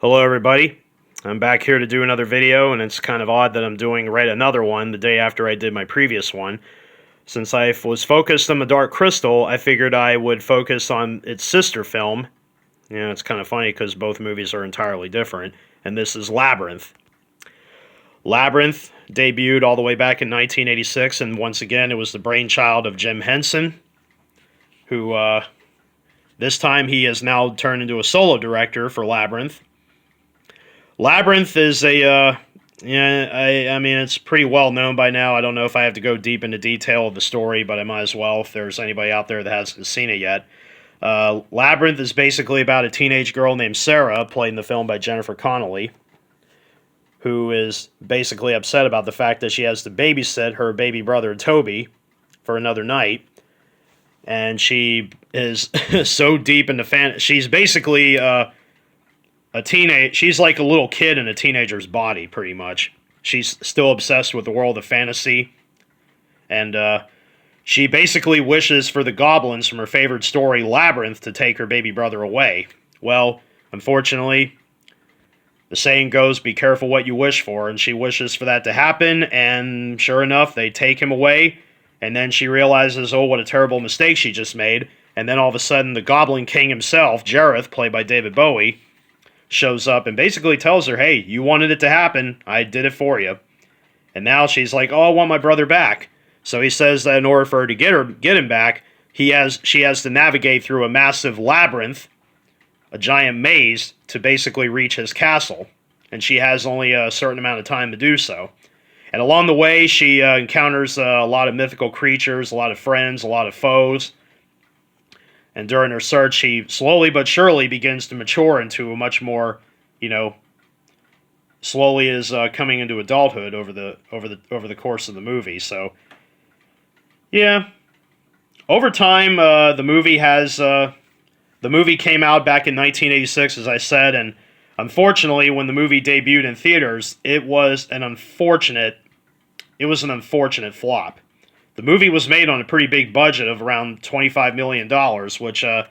Hello everybody, I'm back here to do another video, and it's kind of odd that I'm doing another one the day after I did my previous one. Since I was focused on The Dark Crystal, I figured I would focus on its sister film. It's kind of funny because both movies are entirely different, and this is Labyrinth. Labyrinth debuted all the way back in 1986, and once again it was the brainchild of Jim Henson, who this time he has now turned into a solo director for Labyrinth. Labyrinth is I mean, it's pretty well known by now. I don't know if I have to go deep into detail of the story, but I might as well if there's anybody out there that hasn't seen it yet. Labyrinth is basically about a teenage girl named Sarah, played in the film by Jennifer Connelly, who is basically upset about the fact that she has to babysit her baby brother Toby for another night. And she is so deep into she's basically she's like a little kid in a teenager's body, pretty much. She's still obsessed with the world of fantasy, and she basically wishes for the goblins from her favorite story, Labyrinth, to take her baby brother away. Well, unfortunately, the saying goes, be careful what you wish for, and she wishes for that to happen, and sure enough, they take him away, and then she realizes, oh, what a terrible mistake she just made, and then all of a sudden, the Goblin King himself, Jareth, played by David Bowie, shows up and basically tells her, hey, you wanted it to happen, I did it for you. And now she's like, oh, I want my brother back. So he says that in order for her to get him back, she has to navigate through a massive labyrinth, a giant maze, to basically reach his castle. And she has only a certain amount of time to do so. And along the way, she encounters a lot of mythical creatures, a lot of friends, a lot of foes. And during her search, she slowly but surely begins to mature into a much more, slowly is coming into adulthood over the course of the movie. So, yeah, over time, the movie came out back in 1986, as I said, and unfortunately, when the movie debuted in theaters, it was an unfortunate flop. The movie was made on a pretty big budget of around $25 million, which, at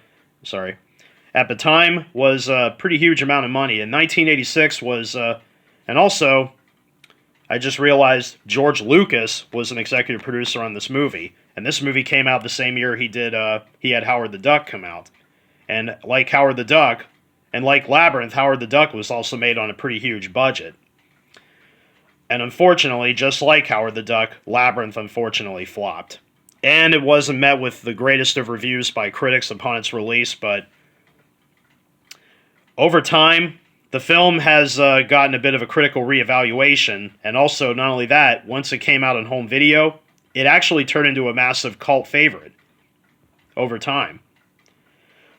the time was a pretty huge amount of money. And 1986 was, and also, I just realized George Lucas was an executive producer on this movie. And this movie came out the same year he had Howard the Duck come out. And like Howard the Duck, and like Labyrinth, Howard the Duck was also made on a pretty huge budget. And unfortunately, just like Howard the Duck, Labyrinth unfortunately flopped. And it wasn't met with the greatest of reviews by critics upon its release, but over time, the film has gotten a bit of a critical reevaluation, and also, not only that, once it came out on home video, it actually turned into a massive cult favorite over time.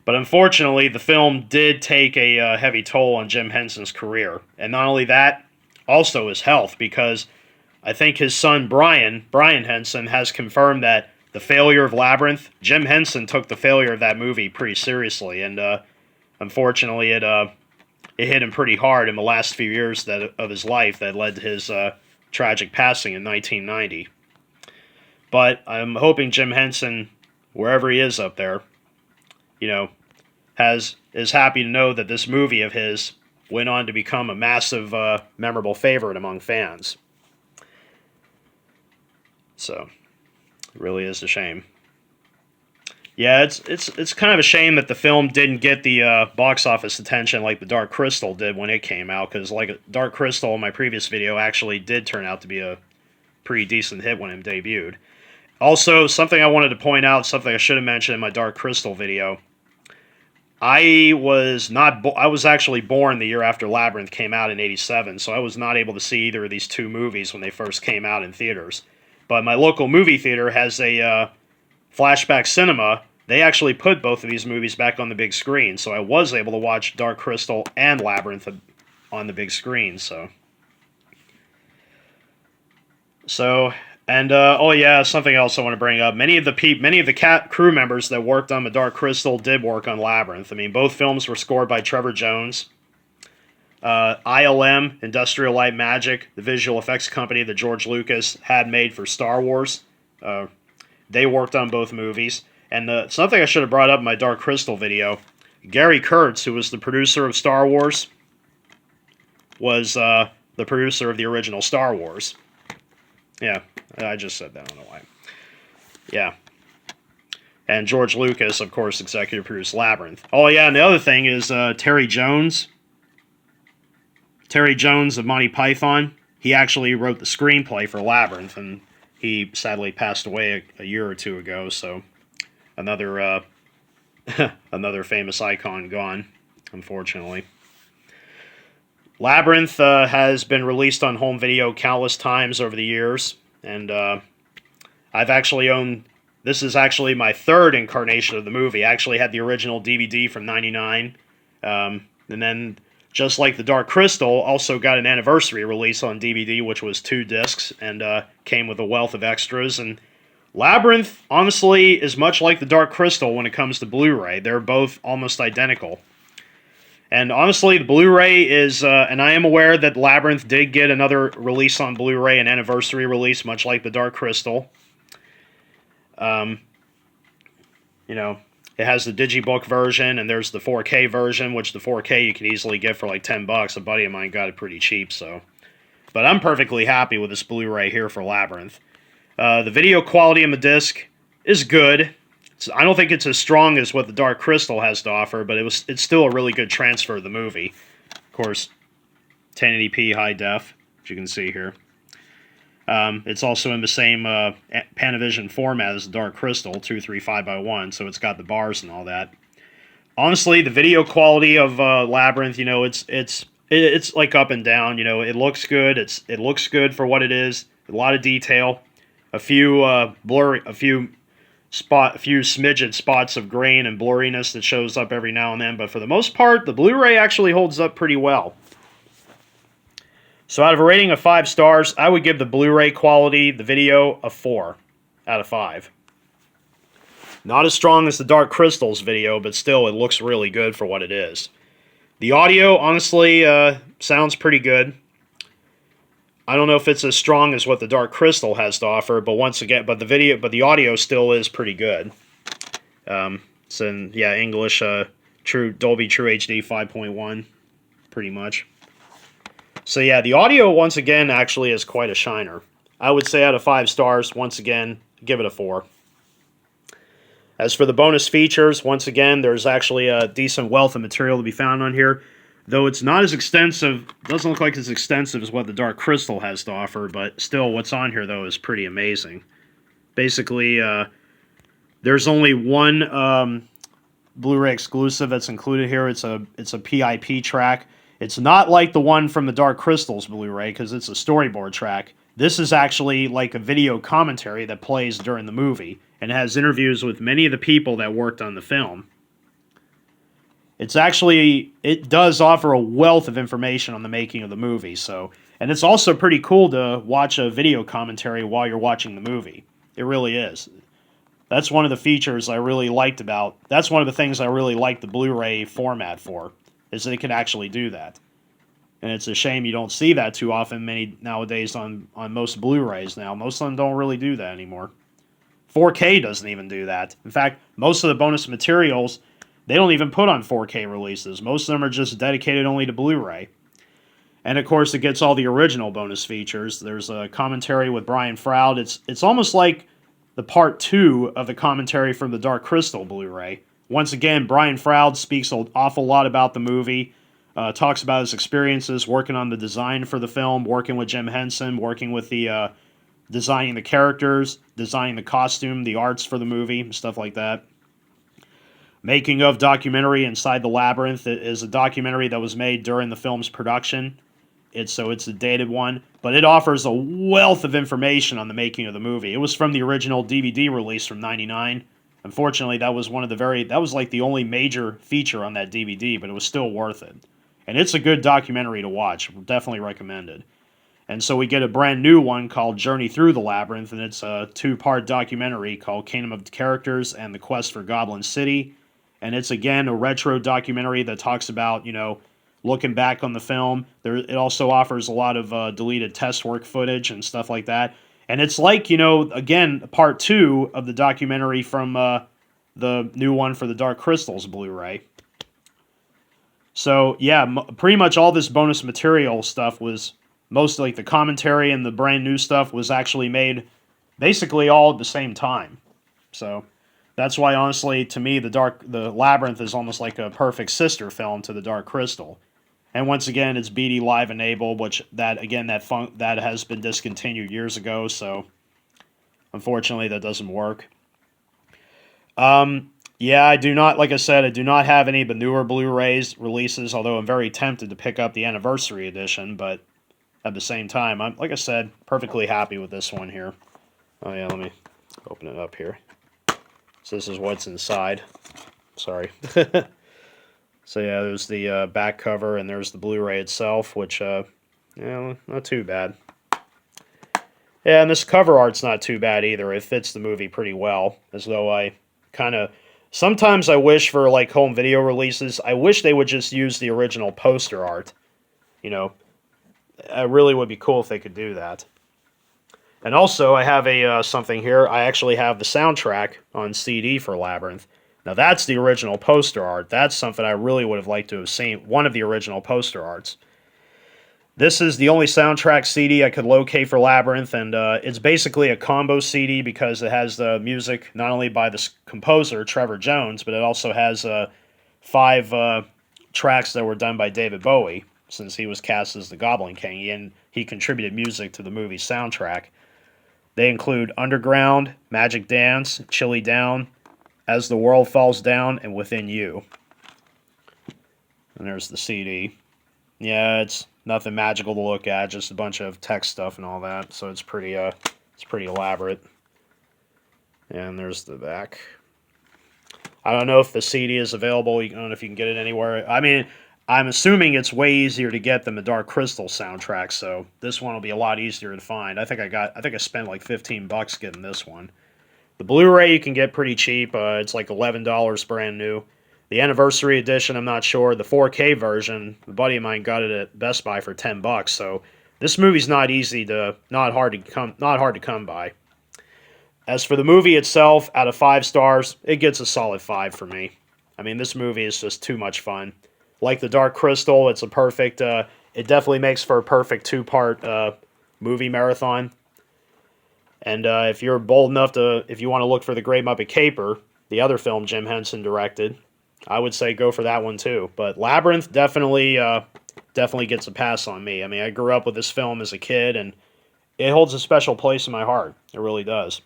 But unfortunately, the film did take a heavy toll on Jim Henson's career. And not only that, also his health, because I think his son Brian Henson, has confirmed that the failure of Labyrinth, Jim Henson took the failure of that movie pretty seriously, and unfortunately it hit him pretty hard in the last few years of his life that led to his tragic passing in 1990. But I'm hoping Jim Henson, wherever he is up there, is happy to know that this movie of his went on to become a massive, memorable favorite among fans. So, it really is a shame. Yeah, it's kind of a shame that the film didn't get the box office attention like The Dark Crystal did when it came out, because like Dark Crystal in my previous video actually did turn out to be a pretty decent hit when it debuted. Also, something I wanted to point out, something I should have mentioned in my Dark Crystal video, I was actually born the year after Labyrinth came out in 87, so I was not able to see either of these two movies when they first came out in theaters. But my local movie theater has a flashback cinema. They actually put both of these movies back on the big screen, so I was able to watch Dark Crystal and Labyrinth on the big screen, And oh yeah, something else I want to bring up. Many of the crew members that worked on The Dark Crystal did work on Labyrinth. I mean, both films were scored by Trevor Jones. ILM, Industrial Light Magic, the visual effects company that George Lucas had made for Star Wars, they worked on both movies. And something I should have brought up in my Dark Crystal video, Gary Kurtz, who was the producer of Star Wars, was the producer of the original Star Wars. Yeah, I just said that. I don't know why. Yeah. And George Lucas, of course, executive produced Labyrinth. Oh, yeah, and the other thing is Terry Jones. Terry Jones of Monty Python. He actually wrote the screenplay for Labyrinth, and he sadly passed away a year or two ago, so another another famous icon gone, unfortunately. Labyrinth has been released on home video countless times over the years, and I've actually owned... This is actually my third incarnation of the movie. I actually had the original DVD from '99, and then, just like The Dark Crystal, also got an anniversary release on DVD, which was 2 discs, and came with a wealth of extras. And Labyrinth, honestly, is much like The Dark Crystal when it comes to Blu-ray. They're both almost identical. And honestly, the Blu-ray is, and I am aware that Labyrinth did get another release on Blu-ray, an anniversary release, much like The Dark Crystal. You know, it has the Digibook version, and there's the 4K version, which the 4K you can easily get for like $10. A buddy of mine got it pretty cheap, so. But I'm perfectly happy with this Blu-ray here for Labyrinth. The video quality on the disc is good. I don't think it's as strong as what the Dark Crystal has to offer, but it's still a really good transfer of the movie. Of course, 1080p high def, as you can see here. It's also in the same Panavision format as the Dark Crystal, 235x1, so it's got the bars and all that. Honestly, the video quality of Labyrinth, you know, it's like up and down. You know, it looks good. It looks good for what it is. A lot of detail, a few smidgen spots of grain and blurriness that shows up every now and then. But for the most part, the Blu-ray actually holds up pretty well. So out of a rating of 5 stars, I would give the Blu-ray quality, the video, a 4 out of 5. Not as strong as the Dark Crystal's video, but still, it looks really good for what it is. The audio, honestly, sounds pretty good. I don't know if it's as strong as what the Dark Crystal has to offer, but once again, the audio still is pretty good. It's in, yeah, English, Dolby True HD 5.1, pretty much. So yeah, the audio, once again, actually is quite a shiner. I would say out of 5 stars, once again, give it a 4. As for the bonus features, once again, there's actually a decent wealth of material to be found on here. Though it's not as extensive, doesn't look like it's extensive as what the Dark Crystal has to offer, but still, what's on here, though, is pretty amazing. Basically, there's only one Blu-ray exclusive that's included here. It's a PIP track. It's not like the one from the Dark Crystal's Blu-ray, because it's a storyboard track. This is actually like a video commentary that plays during the movie, and has interviews with many of the people that worked on the film. It does offer a wealth of information on the making of the movie, so, and it's also pretty cool to watch a video commentary while you're watching the movie. It really is. That's one of the features I really liked about, that's one of the things I really like the Blu-ray format for, is that it can actually do that. And it's a shame you don't see that too often nowadays on most Blu-rays now. Most of them don't really do that anymore. 4K doesn't even do that. In fact, most of the bonus materials, they don't even put on 4K releases. Most of them are just dedicated only to Blu-ray. And of course, it gets all the original bonus features. There's a commentary with Brian Froud. It's almost like the part 2 of the commentary from the Dark Crystal Blu-ray. Once again, Brian Froud speaks an awful lot about the movie, talks about his experiences working on the design for the film, working with Jim Henson, working with the designing the characters, designing the costume, the arts for the movie, stuff like that. Making of documentary Inside the Labyrinth is a documentary that was made during the film's production. It's a dated one, but it offers a wealth of information on the making of the movie. It was from the original DVD release from '99. Unfortunately, that was like the only major feature on that DVD, but it was still worth it. And it's a good documentary to watch. Definitely recommended. And so we get a brand new one called Journey Through the Labyrinth, and it's a 2-part documentary called Kingdom of Characters and the Quest for Goblin City. And it's, again, a retro documentary that talks about, looking back on the film. It also offers a lot of deleted test work footage and stuff like that. And it's like, again, part 2 of the documentary from the new one for the Dark Crystal's Blu-ray. So yeah, pretty much all this bonus material stuff was mostly like the commentary and the brand new stuff was actually made basically all at the same time. So that's why, honestly, to me, the Labyrinth is almost like a perfect sister film to the Dark Crystal. And once again, it's BD Live enabled, which that has been discontinued years ago. So unfortunately, that doesn't work. Yeah, I do not, like I said, I do not have any of the newer Blu-rays releases. Although I'm very tempted to pick up the anniversary edition, but at the same time, I'm, like I said, perfectly happy with this one here. Oh yeah, let me open it up here. So this is what's inside. Sorry. So yeah, there's the back cover, and there's the Blu-ray itself, which, not too bad. Yeah, and this cover art's not too bad either. It fits the movie pretty well, as though I kind of... Sometimes I wish for, like, home video releases, I wish they would just use the original poster art. You know, it really would be cool if they could do that. And also, I have something here. I actually have the soundtrack on CD for Labyrinth. Now, that's the original poster art. That's something I really would have liked to have seen. One of the original poster arts. This is the only soundtrack CD I could locate for Labyrinth, and it's basically a combo CD because it has the music not only by the composer, Trevor Jones, but it also has 5 tracks that were done by David Bowie, since he was cast as the Goblin King, and he contributed music to the movie's soundtrack. They include Underground, Magic Dance, Chilly Down, As the World Falls Down, and Within You. And there's the CD. Yeah, it's nothing magical to look at, just a bunch of text stuff and all that. So it's pretty elaborate. And there's the back. I don't know if the CD is available. I don't know if you can get it anywhere. I mean, I'm assuming it's way easier to get than the Dark Crystal soundtrack, so this one will be a lot easier to find. I think I spent like $15 getting this one. The Blu-ray you can get pretty cheap. It's like $11 brand new. The anniversary edition, I'm not sure. The 4K version, a buddy of mine got it at Best Buy for $10. So this movie's not hard to come by. As for the movie itself, out of 5 stars, it gets a solid 5 for me. I mean, this movie is just too much fun. Like the Dark Crystal, it's a perfect. It definitely makes for a perfect 2-part movie marathon. And if you're bold enough if you want to look for The Great Muppet Caper, the other film Jim Henson directed, I would say go for that one too. But Labyrinth definitely gets a pass on me. I mean, I grew up with this film as a kid, and it holds a special place in my heart. It really does.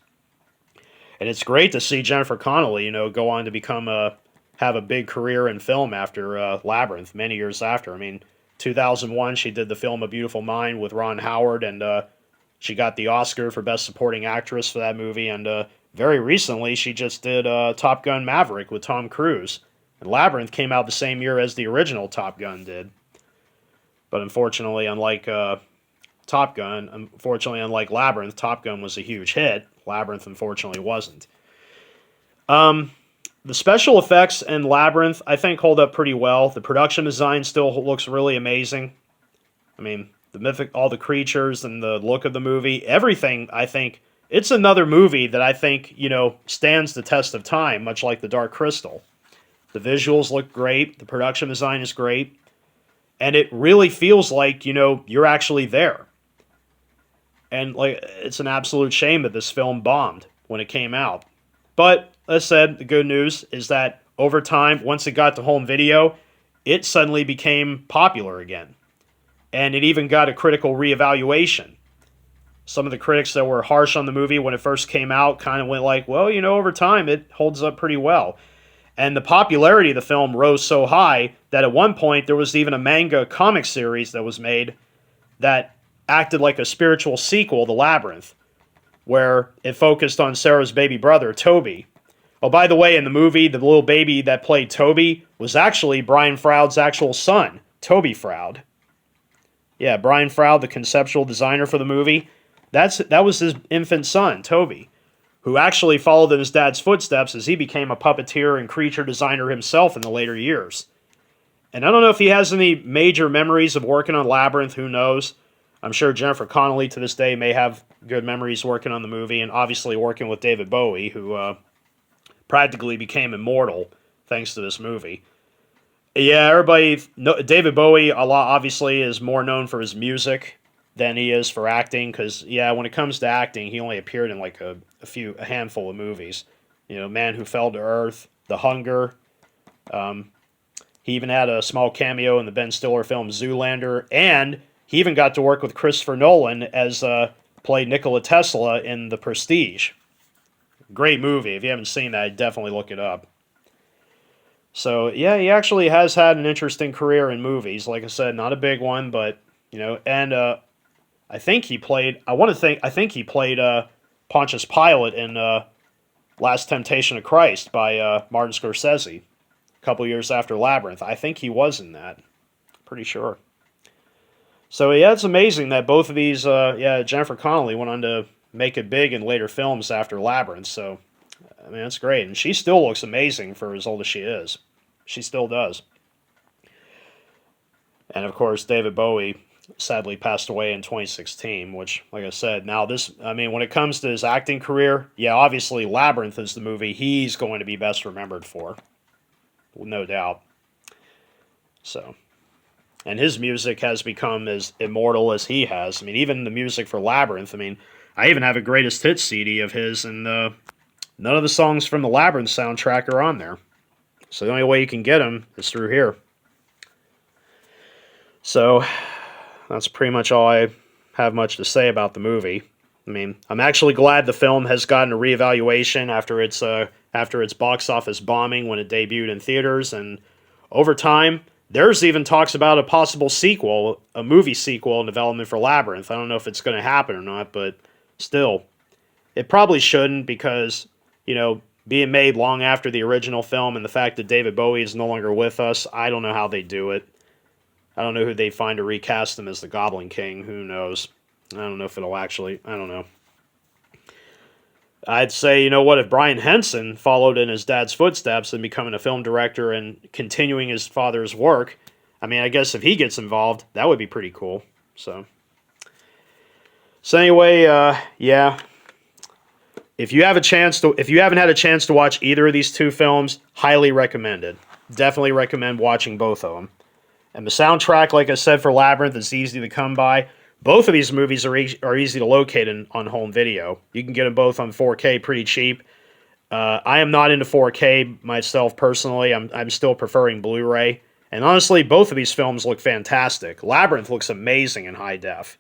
And it's great to see Jennifer Connelly, go on to have a big career in film after Labyrinth, many years after. I mean, 2001, she did the film A Beautiful Mind with Ron Howard, and she got the Oscar for Best Supporting Actress for that movie. And very recently, she just did Top Gun Maverick with Tom Cruise. And Labyrinth came out the same year as the original Top Gun did. But unfortunately, unlike unlike Labyrinth, Top Gun was a huge hit. Labyrinth, unfortunately, wasn't. The special effects in Labyrinth, I think, hold up pretty well. The production design still looks really amazing. I mean, all the creatures and the look of the movie, everything, I think, it's another movie that I think, stands the test of time, much like The Dark Crystal. The visuals look great. The production design is great. And it really feels like, you're actually there. And it's an absolute shame that this film bombed when it came out. But, as I said, the good news is that over time, once it got to home video, it suddenly became popular again. And it even got a critical reevaluation. Some of the critics that were harsh on the movie when it first came out kind of went like, well, over time it holds up pretty well. And the popularity of the film rose so high that at one point there was even a manga comic series that was made that acted like a spiritual sequel to Labyrinth, where it focused on Sarah's baby brother, Toby. Oh, by the way, in the movie, the little baby that played Toby was actually Brian Froud's actual son, Toby Froud. Yeah, Brian Froud, the conceptual designer for the movie, that was his infant son, Toby, who actually followed in his dad's footsteps as he became a puppeteer and creature designer himself in the later years. And I don't know if he has any major memories of working on Labyrinth, who knows. I'm sure Jennifer Connelly to this day may have good memories working on the movie, and obviously working with David Bowie, who practically became immortal thanks to this movie. Yeah, everybody. No, David Bowie a lot obviously is more known for his music than he is for acting. Because yeah, when it comes to acting, he only appeared in like a handful of movies. You know, Man Who Fell to Earth, The Hunger. Um, he even had a small cameo in the Ben Stiller film Zoolander, and he even got to work with Christopher Nolan as played Nikola Tesla in The Prestige. Great movie. If you haven't seen that, definitely look it up. So yeah, he actually has had an interesting career in movies. Like I said, not a big one, but you know, and I think he played. I think he played Pontius Pilate in Last Temptation of Christ by Martin Scorsese, a couple years after Labyrinth. I think he was in that. Pretty sure. So yeah, it's amazing that both of these. Yeah, Jennifer Connelly went on to make it big in later films after Labyrinth. So I mean, that's great, and she still looks amazing for as old as she is. She still does. And of course, David Bowie sadly passed away in 2016, which, like I said, now this, I mean, when it comes to his acting career, yeah, obviously Labyrinth is the movie he's going to be best remembered for, no doubt. So, and his music has become as immortal as he has. I mean, even the music for Labyrinth, I mean, I even have a greatest hits CD of his, and none of the songs from the Labyrinth soundtrack are on there. So the only way you can get them is through here. So that's pretty much all I have much to say about the movie. I mean, I'm actually glad the film has gotten a reevaluation after its box office bombing when it debuted in theaters, and over time, there's even talks about a possible sequel, a movie sequel in development for Labyrinth. I don't know if it's going to happen or not, but still, it probably shouldn't because, you know, being made long after the original film and the fact that David Bowie is no longer with us, I don't know how they do it. I don't know who they find to recast him as the Goblin King. Who knows? I don't know if it'll actually. I don't know. I'd say, you know what, if Brian Henson followed in his dad's footsteps and becoming a film director and continuing his father's work, I mean, I guess if he gets involved, that would be pretty cool. So anyway, yeah. If you haven't had a chance to watch either of these two films, highly recommended. Definitely recommend watching both of them. And the soundtrack, like I said, for Labyrinth is easy to come by. Both of these movies are easy to locate on home video. You can get them both on 4K pretty cheap. I am not into 4K myself personally. I'm still preferring Blu-ray. And honestly, both of these films look fantastic. Labyrinth looks amazing in high def.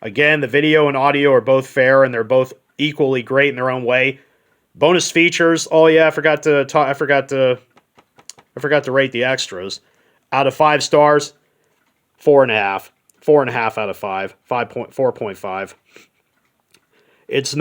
Again, the video and audio are both fair, and they're both equally great in their own way. Bonus features. Oh yeah, I forgot to rate the extras. Out of 5 stars, 4.5. 4.5 out of 5. 4.5. It's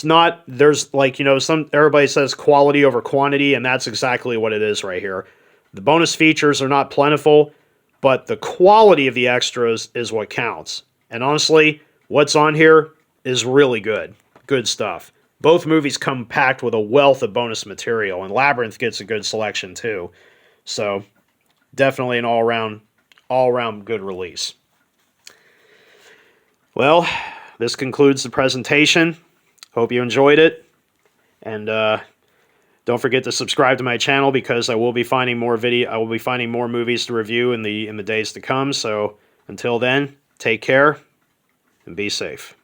not, there's like, you know, everybody says quality over quantity, and that's exactly what it is right here. The bonus features are not plentiful, but the quality of the extras is what counts. And honestly, what's on here is really good. Good stuff. Both movies come packed with a wealth of bonus material, and Labyrinth gets a good selection too. So, definitely an all-around good release. Well, this concludes the presentation. Hope you enjoyed it, and don't forget to subscribe to my channel because I will be finding more movies to review in the days to come. So until then, take care and be safe.